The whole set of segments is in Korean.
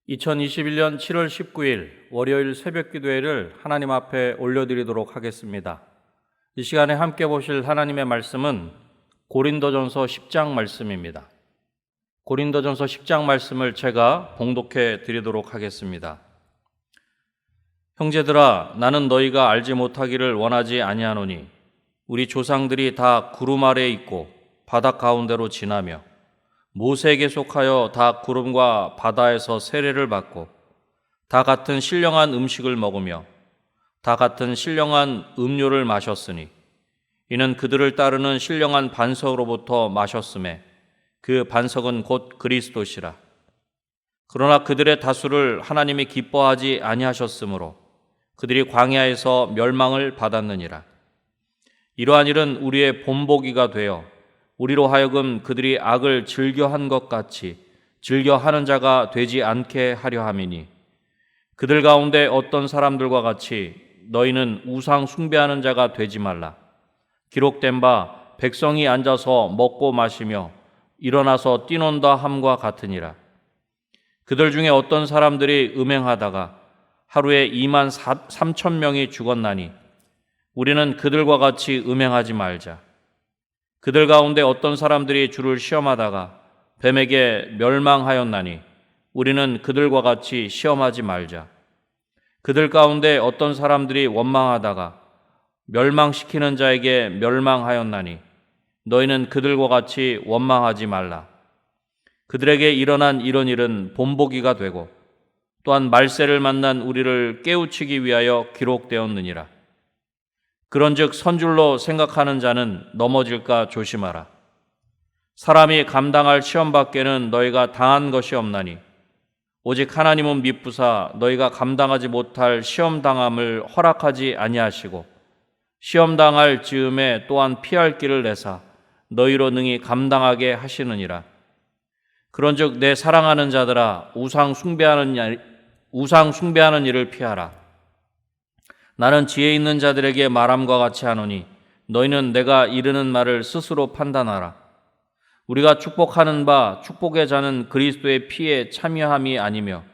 2021년 7월 19일 월요일 새벽 기도회를 하나님 앞에 올려드리도록 하겠습니다. 이 시간에 함께 보실 하나님의 말씀은 고린도전서 10장 말씀입니다. 고린도전서 10장 말씀을 제가 봉독해 드리도록 하겠습니다. 형제들아, 나는 너희가 알지 못하기를 원하지 아니하노니 우리 조상들이 다 구름 아래에 있고 바다 가운데로 지나며 모세에게 속하여 다 구름과 바다에서 세례를 받고 다 같은 신령한 음식을 먹으며 다 같은 신령한 음료를 마셨으니 이는 그들을 따르는 신령한 반석으로부터 마셨음에 그 반석은 곧 그리스도시라. 그러나 그들의 다수를 하나님이 기뻐하지 아니하셨으므로 그들이 광야에서 멸망을 받았느니라. 이러한 일은 우리의 본보기가 되어 우리로 하여금 그들이 악을 즐겨한 것 같이 즐겨하는 자가 되지 않게 하려 함이니 그들 가운데 어떤 사람들과 같이 너희는 우상 숭배하는 자가 되지 말라. 기록된 바 백성이 앉아서 먹고 마시며 일어나서 뛰논다 함과 같으니라. 그들 중에 어떤 사람들이 음행하다가 하루에 2만 3천 명이 죽었나니 우리는 그들과 같이 음행하지 말자. 그들 가운데 어떤 사람들이 주를 시험하다가 뱀에게 멸망하였나니 우리는 그들과 같이 시험하지 말자. 그들 가운데 어떤 사람들이 원망하다가 멸망시키는 자에게 멸망하였나니 너희는 그들과 같이 원망하지 말라. 그들에게 일어난 이런 일은 본보기가 되고 또한 말세를 만난 우리를 깨우치기 위하여 기록되었느니라. 그런즉 선줄로 생각하는 자는 넘어질까 조심하라. 사람이 감당할 시험 밖에는 너희가 당한 것이 없나니 오직 하나님은 미쁘사 너희가 감당하지 못할 시험 당함을 허락하지 아니하시고 시험 당할 즈음에 또한 피할 길을 내사 너희로 능히 감당하게 하시느니라. 그런즉 내 사랑하는 자들아, 우상 숭배하는 일을 피하라. 나는 지혜 있는 자들에게 말함과 같이 하노니 너희는 내가 이르는 말을 스스로 판단하라. 우리가 축복하는 바 축복의 자는 그리스도의 피에 참여함이 아니며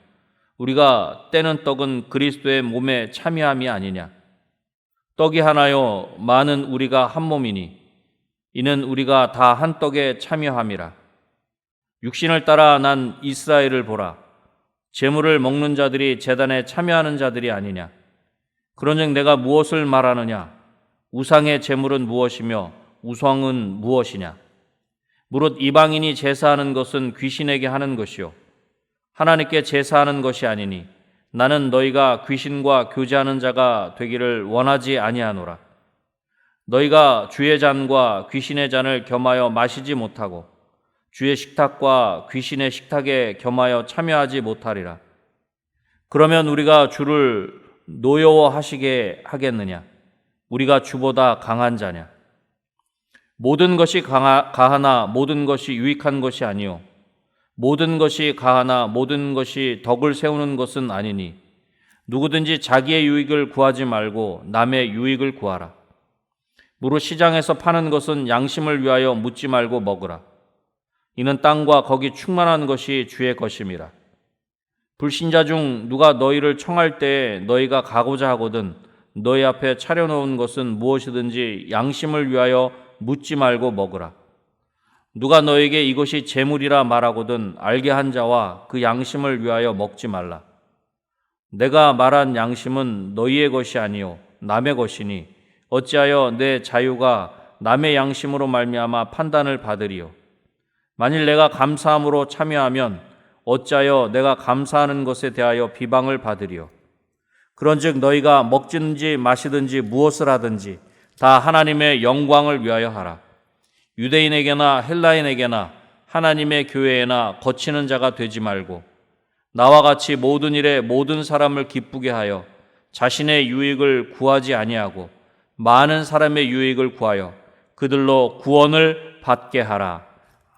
우리가 떼는 떡은 그리스도의 몸에 참여함이 아니냐. 떡이 하나요 많은 우리가 한 몸이니 이는 우리가 다 한 떡에 참여함이라. 육신을 따라 난 이스라엘을 보라. 제물을 먹는 자들이 제단에 참여하는 자들이 아니냐. 그런즉 내가 무엇을 말하느냐? 우상의 제물은 무엇이며 우상은 무엇이냐? 무릇 이방인이 제사하는 것은 귀신에게 하는 것이요 하나님께 제사하는 것이 아니니 나는 너희가 귀신과 교제하는 자가 되기를 원하지 아니하노라. 너희가 주의 잔과 귀신의 잔을 겸하여 마시지 못하고 주의 식탁과 귀신의 식탁에 겸하여 참여하지 못하리라. 그러면 우리가 주를 노여워하시게 하겠느냐? 우리가 주보다 강한 자냐? 모든 것이 가하나 모든 것이 유익한 것이 아니요 모든 것이 가하나 모든 것이 덕을 세우는 것은 아니니 누구든지 자기의 유익을 구하지 말고 남의 유익을 구하라. 무릇 시장에서 파는 것은 양심을 위하여 묻지 말고 먹으라. 이는 땅과 거기 충만한 것이 주의 것임이라. 불신자 중 누가 너희를 청할 때에 너희가 가고자 하거든 너희 앞에 차려놓은 것은 무엇이든지 양심을 위하여 묻지 말고 먹으라. 누가 너에게 이것이 재물이라 말하거든 알게 한 자와 그 양심을 위하여 먹지 말라. 내가 말한 양심은 너희의 것이 아니요 남의 것이니 어찌하여 내 자유가 남의 양심으로 말미암아 판단을 받으리요. 만일 내가 감사함으로 참여하면 어찌하여 내가 감사하는 것에 대하여 비방을 받으리요. 그런즉 너희가 먹든지 마시든지 무엇을 하든지 다 하나님의 영광을 위하여 하라. 유대인에게나 헬라인에게나 하나님의 교회에나 거치는 자가 되지 말고 나와 같이 모든 일에 모든 사람을 기쁘게 하여 자신의 유익을 구하지 아니하고 많은 사람의 유익을 구하여 그들로 구원을 받게 하라.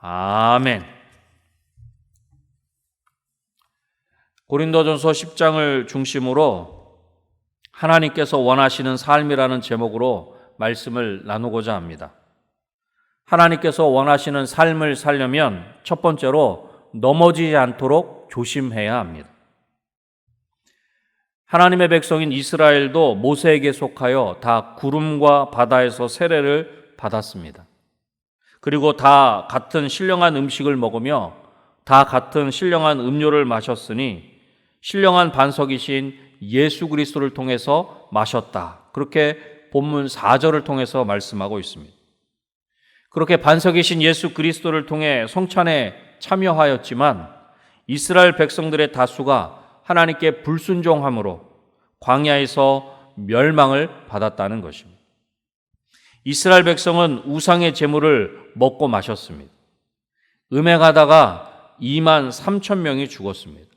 아멘. 고린도전서 10장을 중심으로 하나님께서 원하시는 삶이라는 제목으로 말씀을 나누고자 합니다. 하나님께서 원하시는 삶을 살려면 첫 번째로 넘어지지 않도록 조심해야 합니다. 하나님의 백성인 이스라엘도 모세에게 속하여 다 구름과 바다에서 세례를 받았습니다. 그리고 다 같은 신령한 음식을 먹으며 다 같은 신령한 음료를 마셨으니 신령한 반석이신 예수 그리스도를 통해서 마셨다. 그렇게 본문 4절을 통해서 말씀하고 있습니다. 그렇게 반석이신 예수 그리스도를 통해 성찬에 참여하였지만 이스라엘 백성들의 다수가 하나님께 불순종함으로 광야에서 멸망을 받았다는 것입니다. 이스라엘 백성은 우상의 제물을 먹고 마셨습니다. 음행하다가 2만 3천 명이 죽었습니다.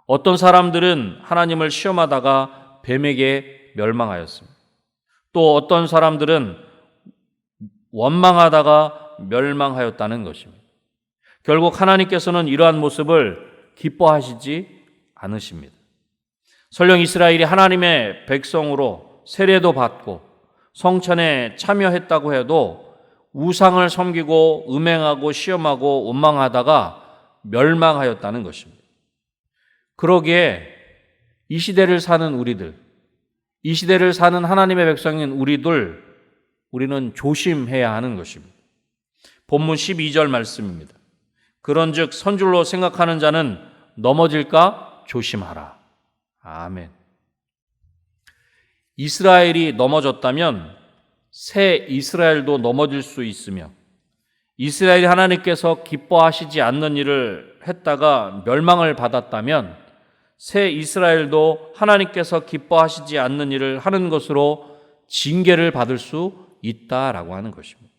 어떤 사람들은 하나님을 시험하다가 뱀에게 멸망하였습니다. 또 어떤 사람들은 원망하다가 멸망하였다는 것입니다. 결국 하나님께서는 이러한 모습을 기뻐하시지 않으십니다. 설령 이스라엘이 하나님의 백성으로 세례도 받고 성찬에 참여했다고 해도 우상을 섬기고 음행하고 시험하고 원망하다가 멸망하였다는 것입니다. 그러기에 이 시대를 사는 우리들, 이 시대를 사는 하나님의 백성인 우리는 조심해야 하는 것입니다. 본문 12절 말씀입니다. 그런즉 선줄로 생각하는 자는 넘어질까 조심하라. 아멘. 이스라엘이 넘어졌다면 새 이스라엘도 넘어질 수 있으며 이스라엘이 하나님께서 기뻐하시지 않는 일을 했다가 멸망을 받았다면 새 이스라엘도 하나님께서 기뻐하시지 않는 일을 하는 것으로 징계를 받을 수 있다라고 하는 것입니다.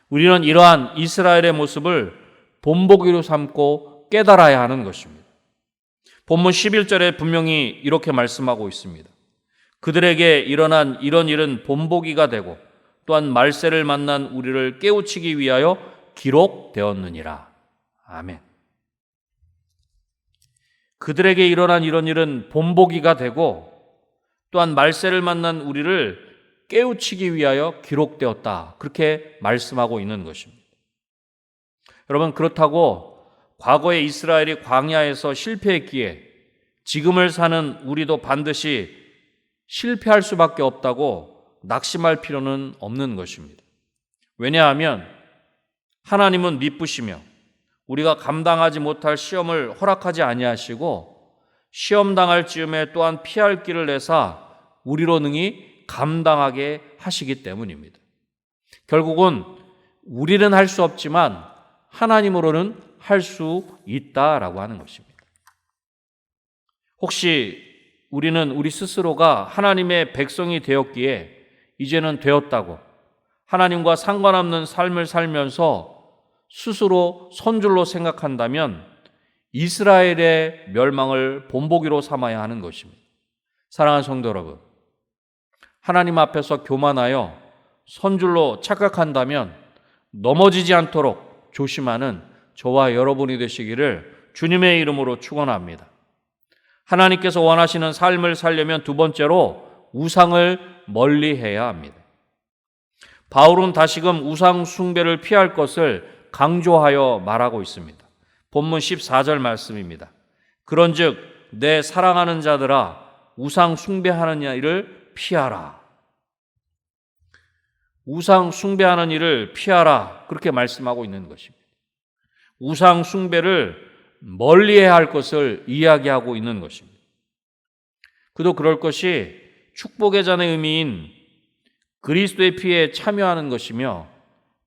우리는 이러한 이스라엘의 모습을 본보기로 삼고 깨달아야 하는 것입니다. 본문 11절에 분명히 이렇게 말씀하고 있습니다. 그들에게 일어난 이런 일은 본보기가 되고 또한 말세를 만난 우리를 깨우치기 위하여 기록되었느니라. 아멘. 그들에게 일어난 이런 일은 본보기가 되고 또한 말세를 만난 우리를 깨우치기 위하여 기록되었다. 그렇게 말씀하고 있는 것입니다. 여러분, 그렇다고 과거의 이스라엘이 광야에서 실패했기에 지금을 사는 우리도 반드시 실패할 수밖에 없다고 낙심할 필요는 없는 것입니다. 왜냐하면 하나님은 미쁘시며 우리가 감당하지 못할 시험을 허락하지 아니하시고 시험 당할 즈음에 또한 피할 길을 내사 우리로 능히 감당하게 하시기 때문입니다. 결국은 우리는 할 수 없지만 하나님으로는 할 수 있다라고 하는 것입니다. 혹시 우리는 우리 스스로가 하나님의 백성이 되었기에 이제는 되었다고 하나님과 상관없는 삶을 살면서 스스로 선줄로 생각한다면 이스라엘의 멸망을 본보기로 삼아야 하는 것입니다. 사랑하는 성도 여러분, 하나님 앞에서 교만하여 선줄로 착각한다면 넘어지지 않도록 조심하는 저와 여러분이 되시기를 주님의 이름으로 축원합니다. 하나님께서 원하시는 삶을 살려면 두 번째로 우상을 멀리해야 합니다. 바울은 다시금 우상 숭배를 피할 것을 강조하여 말하고 있습니다. 본문 14절 말씀입니다. 그런즉 내 사랑하는 자들아 우상 숭배하는 일을 피하라. 우상 숭배하는 일을 피하라. 그렇게 말씀하고 있는 것입니다. 우상 숭배를 멀리해야 할 것을 이야기하고 있는 것입니다. 그도 그럴 것이 축복의 잔의 의미인 그리스도의 피에 참여하는 것이며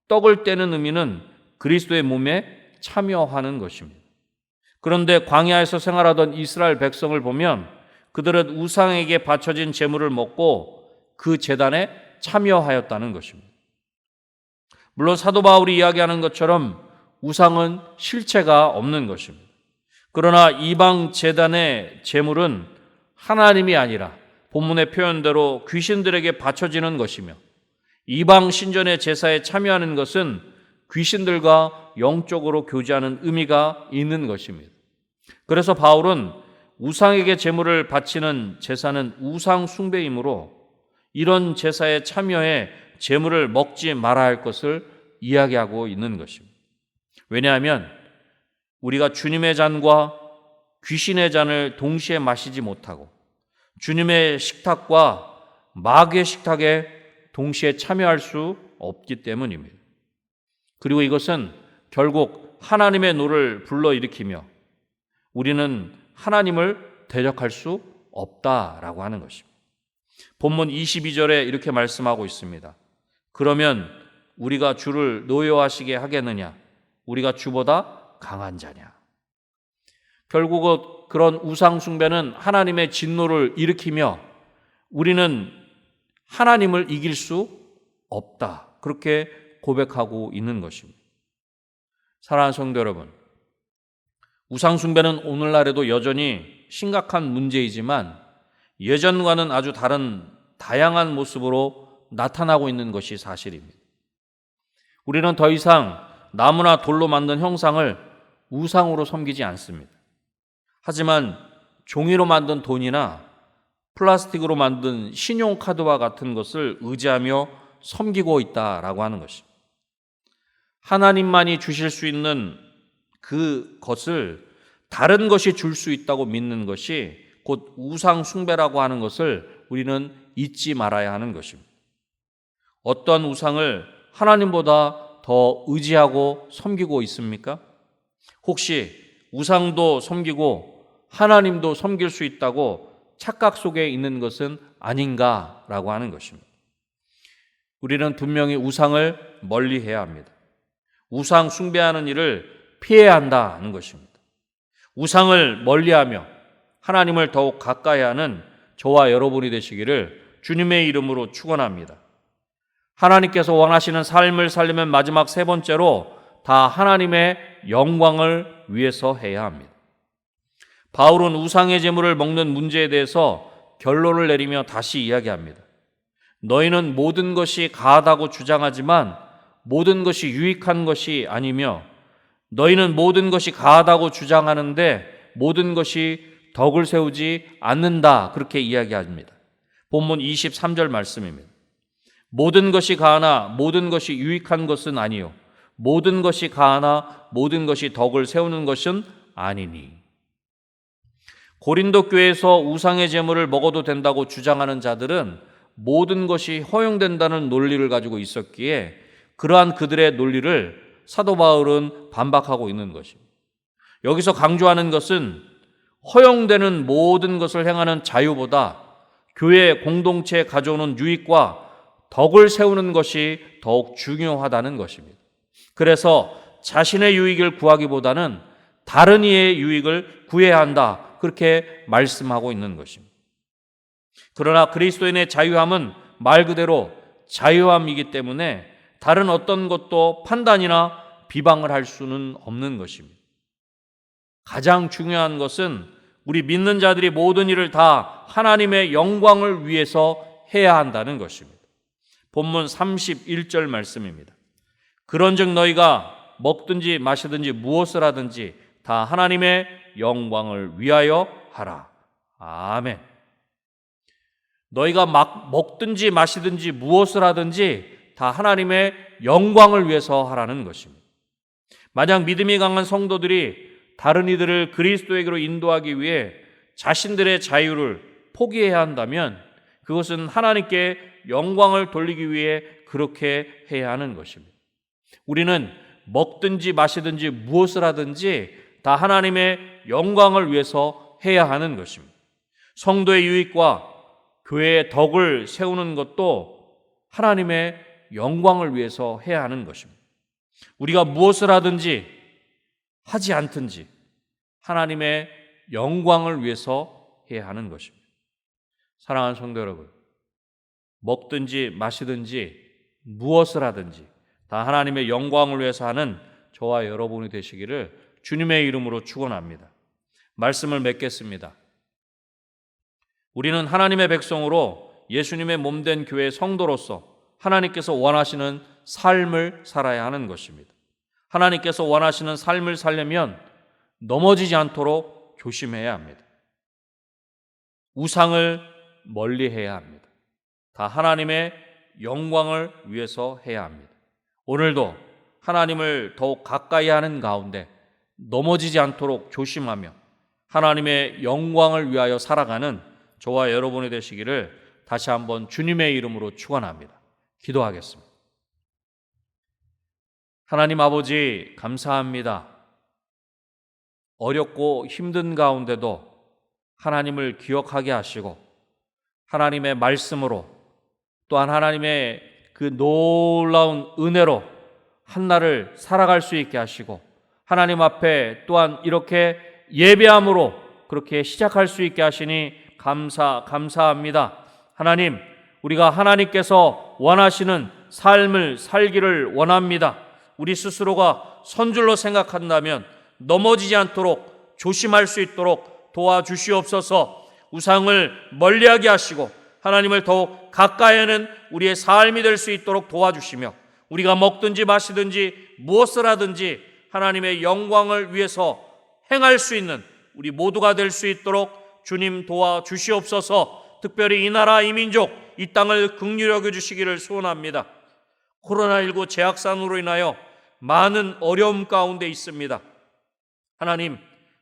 떡을 떼는 의미는 그리스도의 몸에 참여하는 것입니다. 그런데 광야에서 생활하던 이스라엘 백성을 보면 그들은 우상에게 바쳐진 제물을 먹고 그 제단에 참여하였다는 것입니다. 물론 사도 바울이 이야기하는 것처럼 우상은 실체가 없는 것입니다. 그러나 이방 제단의 제물은 하나님이 아니라 본문의 표현대로 귀신들에게 바쳐지는 것이며 이방 신전의 제사에 참여하는 것은 귀신들과 영적으로 교제하는 의미가 있는 것입니다. 그래서 바울은 우상에게 제물을 바치는 제사는 우상 숭배이므로 이런 제사에 참여해 제물을 먹지 말아야 할 것을 이야기하고 있는 것입니다. 왜냐하면 우리가 주님의 잔과 귀신의 잔을 동시에 마시지 못하고 주님의 식탁과 마귀의 식탁에 동시에 참여할 수 없기 때문입니다. 그리고 이것은 결국 하나님의 노를 불러일으키며 우리는 하나님을 대적할 수 없다라고 하는 것입니다. 본문 22절에 이렇게 말씀하고 있습니다. 그러면 우리가 주를 노여워하시게 하겠느냐? 우리가 주보다 강한 자냐? 결국 그런 우상 숭배는 하나님의 진노를 일으키며 우리는 하나님을 이길 수 없다. 그렇게 고백하고 있는 것입니다. 사랑하는 성도 여러분, 우상 숭배는 오늘날에도 여전히 심각한 문제이지만 예전과는 아주 다른 다양한 모습으로 나타나고 있는 것이 사실입니다. 우리는 더 이상 나무나 돌로 만든 형상을 우상으로 섬기지 않습니다. 하지만 종이로 만든 돈이나 플라스틱으로 만든 신용카드와 같은 것을 의지하며 섬기고 있다라고 하는 것입니다. 하나님만이 주실 수 있는 그것을 다른 것이 줄 수 있다고 믿는 것이 곧 우상 숭배라고 하는 것을 우리는 잊지 말아야 하는 것입니다. 어떤 우상을 하나님보다 더 의지하고 섬기고 있습니까? 혹시 우상도 섬기고 하나님도 섬길 수 있다고 착각 속에 있는 것은 아닌가라고 하는 것입니다. 우리는 분명히 우상을 멀리해야 합니다. 우상 숭배하는 일을 피해야 한다는 것입니다. 우상을 멀리하며 하나님을 더욱 가까이 하는 저와 여러분이 되시기를 주님의 이름으로 축원합니다. 하나님께서 원하시는 삶을 살려면 마지막 세 번째로 다 하나님의 영광을 위해서 해야 합니다. 바울은 우상의 제물을 먹는 문제에 대해서 결론을 내리며 다시 이야기합니다. 너희는 모든 것이 가하다고 주장하지만 모든 것이 유익한 것이 아니며 너희는 모든 것이 가하다고 주장하는데 모든 것이 덕을 세우지 않는다. 그렇게 이야기합니다. 본문 23절 말씀입니다. 모든 것이 가하나 모든 것이 유익한 것은 아니요 모든 것이 가하나 모든 것이 덕을 세우는 것은 아니니. 고린도 교회에서 우상의 제물을 먹어도 된다고 주장하는 자들은 모든 것이 허용된다는 논리를 가지고 있었기에 그러한 그들의 논리를 사도 바울은 반박하고 있는 것입니다. 여기서 강조하는 것은 허용되는 모든 것을 행하는 자유보다 교회 공동체에 가져오는 유익과 덕을 세우는 것이 더욱 중요하다는 것입니다. 그래서 자신의 유익을 구하기보다는 다른 이의 유익을 구해야 한다. 그렇게 말씀하고 있는 것입니다. 그러나 그리스도인의 자유함은 말 그대로 자유함이기 때문에 다른 어떤 것도 판단이나 비방을 할 수는 없는 것입니다. 가장 중요한 것은 우리 믿는 자들이 모든 일을 다 하나님의 영광을 위해서 해야 한다는 것입니다. 본문 31절 말씀입니다. 그런즉 너희가 먹든지 마시든지 무엇을 하든지 다 하나님의 영광을 위하여 하라. 아멘. 너희가 먹든지 마시든지 무엇을 하든지 다 하나님의 영광을 위해서 하라는 것입니다. 만약 믿음이 강한 성도들이 다른 이들을 그리스도에게로 인도하기 위해 자신들의 자유를 포기해야 한다면 그것은 하나님께 영광을 돌리기 위해 그렇게 해야 하는 것입니다. 우리는 먹든지 마시든지 무엇을 하든지 다 하나님의 영광을 위해서 해야 하는 것입니다. 성도의 유익과 교회의 덕을 세우는 것도 하나님의 영광을 위해서 해야 하는 것입니다. 우리가 무엇을 하든지 하지 않든지 하나님의 영광을 위해서 해야 하는 것입니다. 사랑하는 성도 여러분, 먹든지 마시든지 무엇을 하든지 다 하나님의 영광을 위해서 하는 저와 여러분이 되시기를 주님의 이름으로 축원합니다. 말씀을 맺겠습니다. 우리는 하나님의 백성으로 예수님의 몸된 교회 성도로서 하나님께서 원하시는 삶을 살아야 하는 것입니다. 하나님께서 원하시는 삶을 살려면 넘어지지 않도록 조심해야 합니다. 우상을 멀리해야 합니다. 다 하나님의 영광을 위해서 해야 합니다. 오늘도 하나님을 더욱 가까이 하는 가운데 넘어지지 않도록 조심하며 하나님의 영광을 위하여 살아가는 저와 여러분이 되시기를 다시 한번 주님의 이름으로 축원합니다. 기도하겠습니다. 하나님 아버지, 감사합니다. 어렵고 힘든 가운데도 하나님을 기억하게 하시고 하나님의 말씀으로 또한 하나님의 그 놀라운 은혜로 한날을 살아갈 수 있게 하시고 하나님 앞에 또한 이렇게 예배함으로 그렇게 시작할 수 있게 하시니 감사합니다. 하나님, 우리가 하나님께서 원하시는 삶을 살기를 원합니다. 우리 스스로가 선줄로 생각한다면 넘어지지 않도록 조심할 수 있도록 도와주시옵소서. 우상을 멀리하게 하시고 하나님을 더욱 가까이 하는 우리의 삶이 될 수 있도록 도와주시며 우리가 먹든지 마시든지 무엇을 하든지 하나님의 영광을 위해서 행할 수 있는 우리 모두가 될 수 있도록 주님 도와주시옵소서. 특별히 이 나라 이 민족 이 땅을 긍휼히 여겨주시기를 소원합니다. 코로나19 재확산으로 인하여 많은 어려움 가운데 있습니다. 하나님,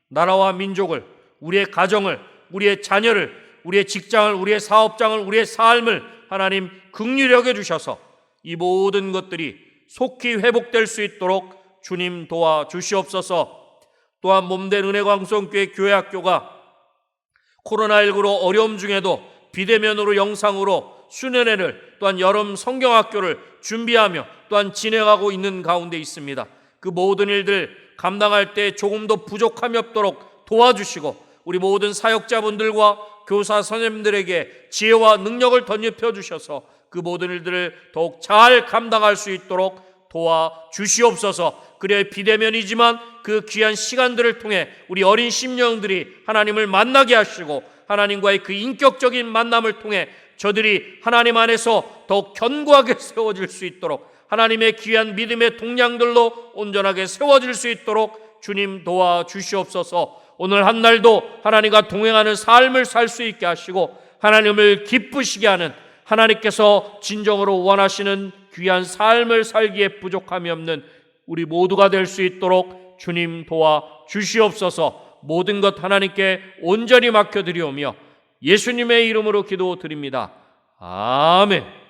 나라와 민족을, 우리의 가정을, 우리의 자녀를, 우리의 직장을, 우리의 사업장을, 우리의 삶을 하나님 긍휼히 여겨주셔서 이 모든 것들이 속히 회복될 수 있도록 주님 도와주시옵소서. 또한 몸된 은혜광성교회 교회학교가 코로나19로 어려움 중에도 비대면으로 영상으로 수련회를 또한 여름 성경학교를 준비하며 또한 진행하고 있는 가운데 있습니다. 그 모든 일들 감당할 때 조금도 부족함이 없도록 도와주시고 우리 모든 사역자분들과 교사 선생님들에게 지혜와 능력을 덧입혀 주셔서 그 모든 일들을 더욱 잘 감당할 수 있도록 도와주시옵소서. 그래 비대면이지만 그 귀한 시간들을 통해 우리 어린 심령들이 하나님을 만나게 하시고 하나님과의 그 인격적인 만남을 통해 저들이 하나님 안에서 더욱 견고하게 세워질 수 있도록 하나님의 귀한 믿음의 동량들로 온전하게 세워질 수 있도록 주님 도와주시옵소서. 오늘 한 날도 하나님과 동행하는 삶을 살 수 있게 하시고 하나님을 기쁘시게 하는 하나님께서 진정으로 원하시는 귀한 삶을 살기에 부족함이 없는 우리 모두가 될 수 있도록 주님 도와주시옵소서. 모든 것 하나님께 온전히 맡겨드리오며 예수님의 이름으로 기도드립니다. 아멘.